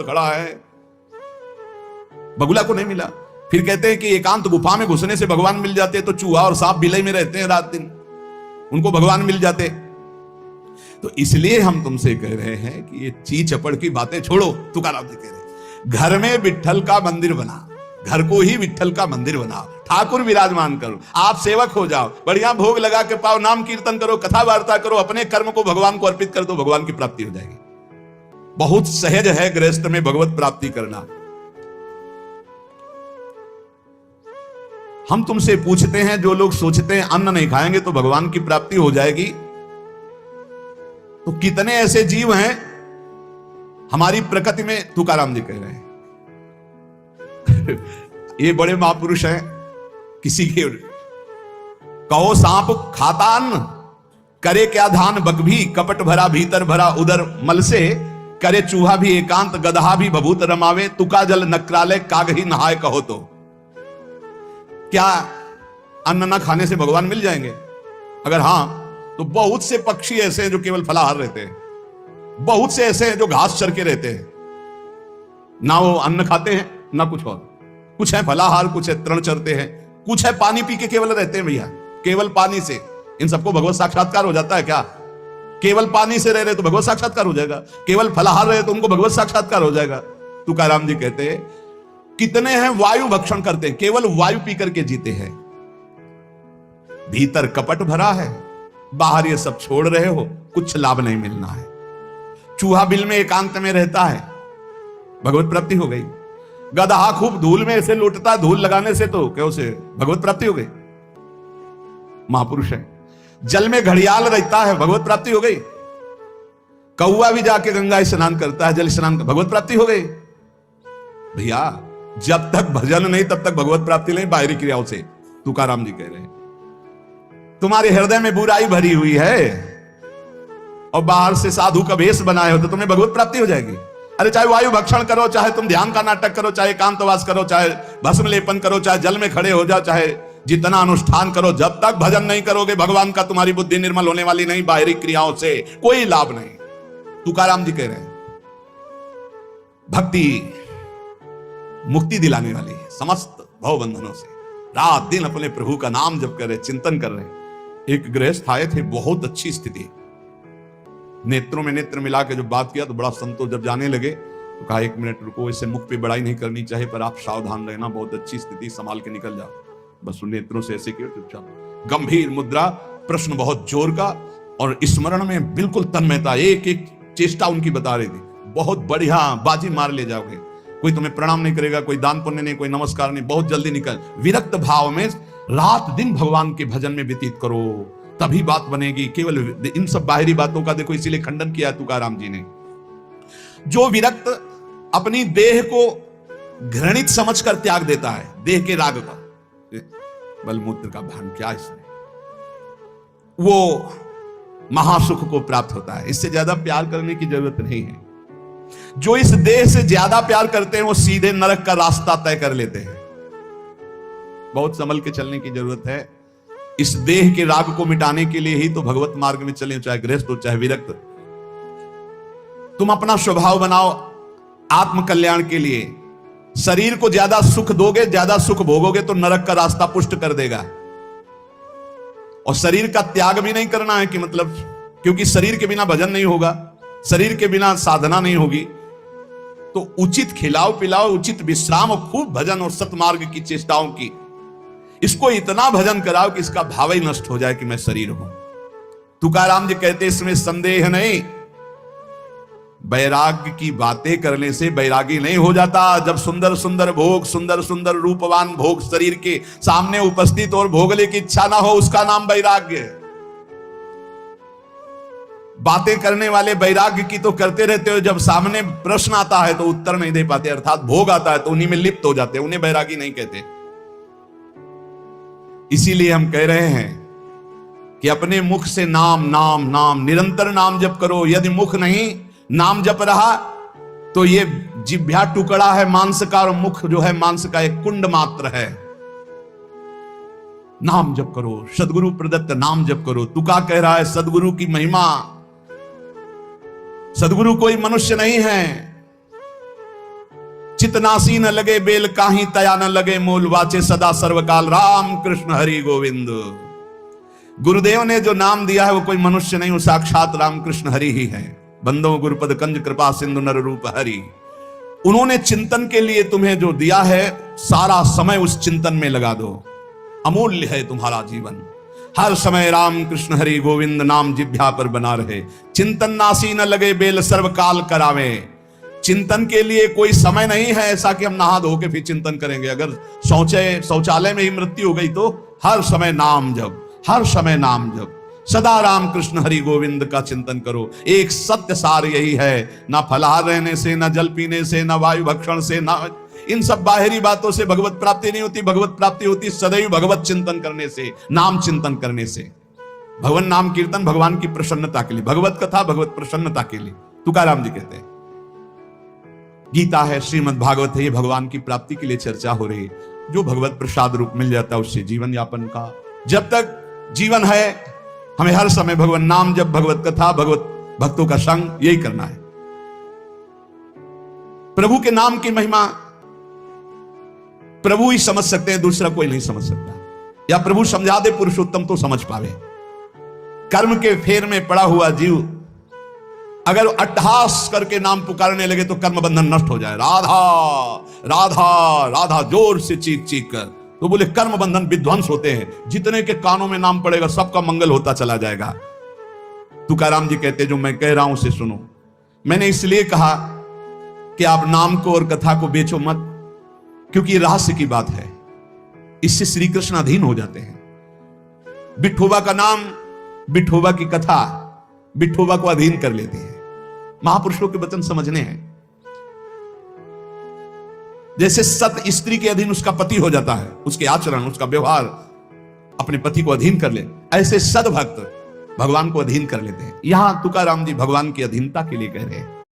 खड़ा है, बगुला को नहीं मिला। फिर कहते हैं कि एकांत गुफा में घुसने से भगवान मिल जाते, तो चूहा और सांप बिलई में रहते हैं रात दिन, उनको भगवान मिल जाते। तो इसलिए हम तुमसे कह रहे हैं कि ये ची चपड़ की बातें छोड़ो। तुकाराम जी कह रहे हैं घर में विट्ठल का मंदिर बना, घर को ही विट्ठल का मंदिर बनाओ, ठाकुर विराजमान करो, आप सेवक हो जाओ, बढ़िया भोग लगा के पाओ, नाम कीर्तन करो, कथा वार्ता करो, अपने कर्म को भगवान को अर्पित कर दो, भगवान की प्राप्ति हो जाएगी। बहुत सहज है गृहस्थ में भगवत प्राप्ति करना। हम तुमसे पूछते हैं, जो लोग सोचते हैं अन्न नहीं खाएंगे तो भगवान की प्राप्ति हो जाएगी, तो कितने ऐसे जीव हैं हमारी प्रकृति में? तुकाराम जी कह रहे हैं ये बड़े महापुरुष हैं। किसी के कहो सांप खाता अन्न, करे क्या धान बक भी, कपट भरा भीतर भरा उदर मल से, करे चूहा भी एकांत गदहा भी भभूत रमावे, तुका जल नक्राले काग ही नहाए कहो तो। क्या अन्न ना खाने से भगवान मिल जाएंगे? अगर हां तो बहुत से पक्षी ऐसे हैं जो केवल फलाहार रहते हैं, बहुत से ऐसे हैं जो घास चर के रहते हैं, ना वो अन्न खाते हैं ना कुछ और। कुछ है फलाहार, कुछ है तृण चरते हैं, कुछ है पानी पी के केवल रहते हैं भैया, केवल पानी से। इन सबको भगवत साक्षात्कार हो जाता है क्या? केवल पानी से रह रहे तो भगवत साक्षात्कार हो जाएगा, केवल फलाहार रहे तो उनको भगवत साक्षात्कार हो जाएगा। तुकाराम जी कहते हैं कितने हैं वायु भक्षण करते हैं, केवल वायु पी करके जीते हैं, भीतर कपट भरा है, बाहर ये सब छोड़ रहे हो, कुछ लाभ नहीं मिलना है। चूहा बिल में एकांत में रहता है, भगवत प्राप्ति हो गई। गदहा खूब धूल में ऐसे लौटता, धूल लगाने से तो क्या उसे भगवत प्राप्ति हो गई, महापुरुष है। जल में घड़ियाल रहता है, भगवत प्राप्ति हो गई। कौआ भी जाके गंगा स्नान करता है, जल स्नान, भगवत प्राप्ति हो गई। भैया जब तक भजन नहीं तब तक भगवत प्राप्ति नहीं, बाहरी क्रियाओं से। तुकाराम जी कह रहे हैं तुम्हारे हृदय में बुराई भरी हुई है और बाहर से साधु का भेष बनाए हो तो तुम्हें भगवत प्राप्ति हो जाएगी। अरे चाहे वायु भक्षण करो, चाहे तुम ध्यान का नाटक करो, चाहे एकांतवास करो, चाहे भस्म लेपन करो, चाहे जल में खड़े हो जाओ, चाहे जितना अनुष्ठान करो, जब तक भजन नहीं करोगे भगवान का तुम्हारी बुद्धि निर्मल होने वाली नहीं, बाहरी क्रियाओं से कोई लाभ नहीं। तुकाराम जी कह रहे हैं भक्ति मुक्ति दिलाने वाली है समस्त भव बंधनों से। रात दिन अपने प्रभु का नाम जप कर रहे, चिंतन कर रहे। एक गृहस्थ आए थे, बहुत अच्छी स्थिति, नेत्रों में नेत्र मिला के जब बात किया तो बड़ा संतोष। जब जाने लगे तो कहा 1 मिनट रुको, इससे मुख पे बड़ाई नहीं करनी चाहिए, पर आप सावधान रहना, बहुत अच्छी स्थिति, संभाल के निकल जाओ। बस उन नेत्रों से ऐसे किया, चुपचाप गंभीर मुद्रा, प्रश्न बहुत जोर का और स्मरण में बिल्कुल तन्मयता, एक एक चेष्टा उनकी बता रही थी। बहुत बढ़िया, बाजी मार ले जाओगे, कोई तुम्हें प्रणाम नहीं करेगा, कोई दान पुण्य नहीं, कोई नमस्कार नहीं, बहुत जल्दी निकल। विरक्त भाव में रात दिन भगवान के भजन में व्यतीत करो, तभी बात बनेगी। केवल इन सब बाहरी बातों का देखो इसीलिए खंडन किया तुकाराम जी ने। जो विरक्त अपनी देह को घृणित समझकर त्याग देता है, देह के राग का, बलमूत्र का भान क्या इसमें, वो महासुख को प्राप्त होता है। इससे ज्यादा प्यार करने की जरूरत नहीं है। जो इस देह से ज्यादा प्यार करते हैं वो सीधे नरक का रास्ता तय कर लेते हैं। बहुत संभल के चलने की जरूरत है। इस देह के राग को मिटाने के लिए ही तो भगवत मार्ग में चले, चाहे गृहस्थ हो चाहे विरक्त। तुम अपना स्वभाव बनाओ आत्म कल्याण के लिए। शरीर को ज्यादा सुख दोगे, ज्यादा सुख भोगोगे तो नरक का रास्ता पुष्ट कर देगा। और शरीर का त्याग भी नहीं करना है कि मतलब, क्योंकि शरीर के बिना भजन नहीं होगा, शरीर के बिना साधना नहीं होगी। तो उचित खिलाओ पिलाओ, उचित विश्राम और खूब भजन और सतमार्ग की चेष्टाओं की। इसको इतना भजन कराओ कि इसका भाव ही नष्ट हो जाए कि मैं शरीर हूं। तुकाराम जी कहते इसमें संदेह नहीं, वैराग्य की बातें करने से वैरागी नहीं हो जाता। जब सुंदर सुंदर भोग, सुंदर सुंदर रूपवान भोग शरीर के सामने उपस्थित और भोगने की इच्छा ना हो, उसका नाम वैराग्य है। बातें करने वाले वैराग्य की तो करते रहते हो, जब सामने प्रश्न आता है तो उत्तर नहीं दे पाते, अर्थात भोग आता है तो उन्हीं में लिप्त हो जाते, उन्हें वैरागी नहीं कहते। इसीलिए हम कह रहे हैं कि अपने मुख से नाम नाम नाम निरंतर नाम जप करो। यदि मुख नहीं नाम जप रहा तो ये जिह्वा टुकड़ा है मांस का, और मुख जो है मांस का एक कुंड मात्र है। नाम जप करो, सदगुरु प्रदत्त नाम जप करो। तुका कह रहा है सदगुरु की महिमा। सदगुरु कोई मनुष्य नहीं है, चितनासी न लगे बेल काही तया न लगे मूल वाचे सदा सर्वकाल राम कृष्ण हरि गोविंद। गुरुदेव ने जो नाम दिया है वो कोई मनुष्य नहीं, वो साक्षात राम कृष्ण हरि ही है। बंदो गुरुपद कंज कृपा सिंधु नर रूप हरि। उन्होंने चिंतन के लिए तुम्हें जो दिया है, सारा समय उस चिंतन में लगा दो। अमूल्य है तुम्हारा जीवन। हर समय राम कृष्ण हरि गोविंद नाम जिह्वा पर बना रहे। चिंतन नासी न लगे बेल सर्वकाल करावे। चिंतन के लिए कोई समय नहीं है ऐसा कि हम नहा धो के फिर चिंतन करेंगे। अगर शौचालय में ही मृत्यु हो गई तो हर समय नाम जप, हर समय नाम जप। सदा राम कृष्ण हरि गोविंद का चिंतन करो। एक सत्य सार यही है, ना फलाहार रहने से, ना जल पीने से, ना वायु भक्षण से, ना इन सब बाहरी बातों से भगवत प्राप्ति नहीं होती। भगवत प्राप्ति होती सदैव भगवत चिंतन करने से, नाम चिंतन करने से। भगवान नाम कीर्तन भगवान की प्रसन्नता के लिए, भगवत कथा भगवत प्रसन्नता के लिए। तुकाराम जी कहते हैं, गीता है, श्रीमद् भागवत है, ये भगवान की प्राप्ति के लिए चर्चा हो रही है। जो भगवत प्रसाद रूप मिल जाता है उससे जीवन यापन का, जब तक जीवन है हमें हर समय भगवान नाम जब, भगवत कथा, भगवत भक्तों का संग, यही करना है। प्रभु के नाम की महिमा प्रभु ही समझ सकते हैं, दूसरा कोई नहीं समझ सकता। या प्रभु समझा दे पुरुषोत्तम तो समझ पावे। कर्म के फेर में पड़ा हुआ जीव अगर अट्टहास करके नाम पुकारने लगे तो कर्म बंधन नष्ट हो जाए। राधा राधा राधा जोर से चीख चीख कर, तो बोले कर्म बंधन विध्वंस होते हैं। जितने के कानों में नाम पड़ेगा सबका मंगल होता चला जाएगा। तुकाराम जी कहते जो मैं कह रहा हूं उसे सुनो। मैंने इसलिए कहा कि आप नाम को और कथा को बेचो मत, क्योंकि ये रहस्य की बात है। इससे श्री कृष्ण अधीन हो जाते हैं। विठोबा का नाम, विठोबा की कथा विठोबा को अधीन कर लेती है। महापुरुषों के वचन समझने हैं। जैसे सत स्त्री के अधीन उसका पति हो जाता है, उसके आचरण, उसका व्यवहार अपने पति को अधीन कर ले, ऐसे सद भक्त भगवान को अधीन कर लेते हैं। यहां तुकाराम जी भगवान की अधीनता के लिए कह रहे हैं।